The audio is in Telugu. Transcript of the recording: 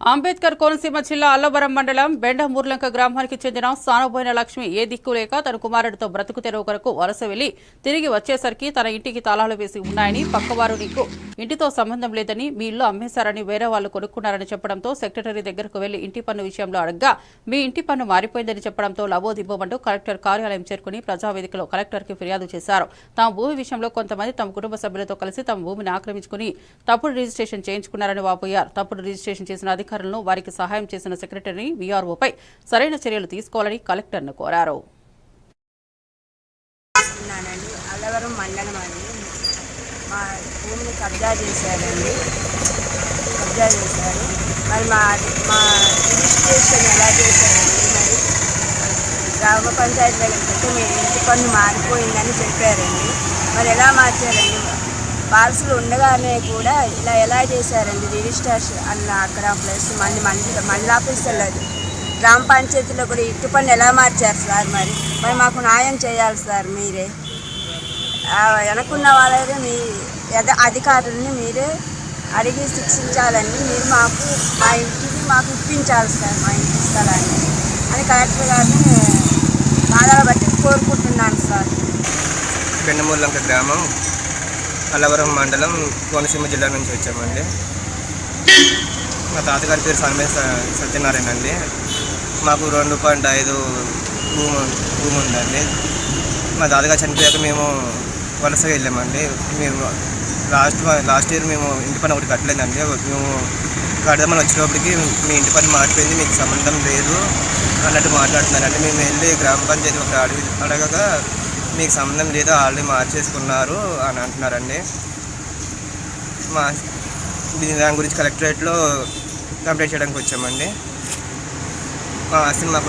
అంబేద్కర్ కోనసీమ జిల్లా అల్లవరం మండలం బెండమూర్లంక గ్రామానికి చెందిన సానుబోయిన లక్ష్మి ఏ దిక్కు లేక తన కుమారుడితో బ్రతుకు తెరువు కొరకు వలస వెళ్లి తిరిగి వచ్చేసరికి తన ఇంటికి తాళాలు వేసి ఉన్నాయని పక్కవారు నీకు ఇంటితో సంబంధం లేదని మీ ఇల్లు అమ్మేశారని వేరే వాళ్లు కొనుక్కున్నారని చెప్పడంతో సెక్రటరీ దగ్గరకు వెళ్లి ఇంటి పన్ను విషయంలో అడగ్గా మీ ఇంటి పన్ను మారిపోయిందని చెప్పడంతో లబోదిబ్బోమంటూ కలెక్టర్ కార్యాలయం చేరుకుని ప్రజావేదికలో కలెక్టర్కి ఫిర్యాదు చేశారు. తమ భూమి విషయంలో కొంతమంది తమ కుటుంబ సభ్యులతో కలిసి తమ భూమిని ఆక్రమించుకుని తప్పుడు రిజిస్ట్రేషన్ చేయించుకున్నారని వాపోయారు. తప్పుడు రిజిస్ట్రేషన్ చేసిన అధికారులను వారికి సహాయం చేసిన సెక్రటరీ వీఆర్ఓపై సరైన చర్యలు తీసుకోవాలని కలెక్టర్ను కోరారు. అల్లవరం మండలం అండి, మా భూమిని కబ్జా చేశారు. మరి మా రిజిస్ట్రేషన్ ఎలా చేశారండి? మరి గ్రామ పంచాయతీ దగ్గరికి వెళ్తే మీ ఇంటి పన్ను మారిపోయిందని చెప్పారండి. మరి ఎలా మార్చారండి? పాలసీలు ఉండగానే కూడా ఇలా ఎలా చేశారండి? రిజిస్ట్రేషన్ అన్న అక్కడ ప్లస్ మండల ఆఫీసులో గ్రామ పంచాయతీలో కూడా ఇంటి పన్ను ఎలా మార్చారు సార్? మరి మాకు న్యాయం చేయాలి సార్. మీరే వెనకున్న వాళ్ళైతే మీ అధికారులని మీరే అడిగి శిక్షించాలండి. మీరు మా ఇంటికి మాకు ఇప్పించాలి సార్, మా ఇంటి స్థలాన్ని అని కలెక్టర్ గారిని బాధలు బట్టి కోరుకుంటున్నాను సార్. బెండమూర్లంక గ్రామం, అల్లవరం మండలం, కోనసీమ జిల్లా నుంచి వచ్చామండి. మా తాతగారి పేరు సత్యనారాయణ అండి. మాకు 2.5 భూమి ఉందండి. మా తాతగారు చనిపోయాక మేము వలసగా వెళ్ళామండి. మేము లాస్ట్ ఇయర్ మేము ఇంటి పని ఒకటి కట్టలేదండి. మేము కడదామని వచ్చేటప్పటికి మీ ఇంటి పని మారిపోయింది, మీకు సంబంధం లేదు అన్నట్టు మాట్లాడుతున్నారండి. మేము వెళ్ళి గ్రామ పంచాయతీ ఒక అడగగా మీకు సంబంధం లేదు, ఆల్రెడీ మార్చేసుకున్నారు అని అంటున్నారండి. దాని గురించి కలెక్టరేట్లో కంప్లైంట్ చేయడానికి వచ్చామండి. మా ఆస్తిని మాకు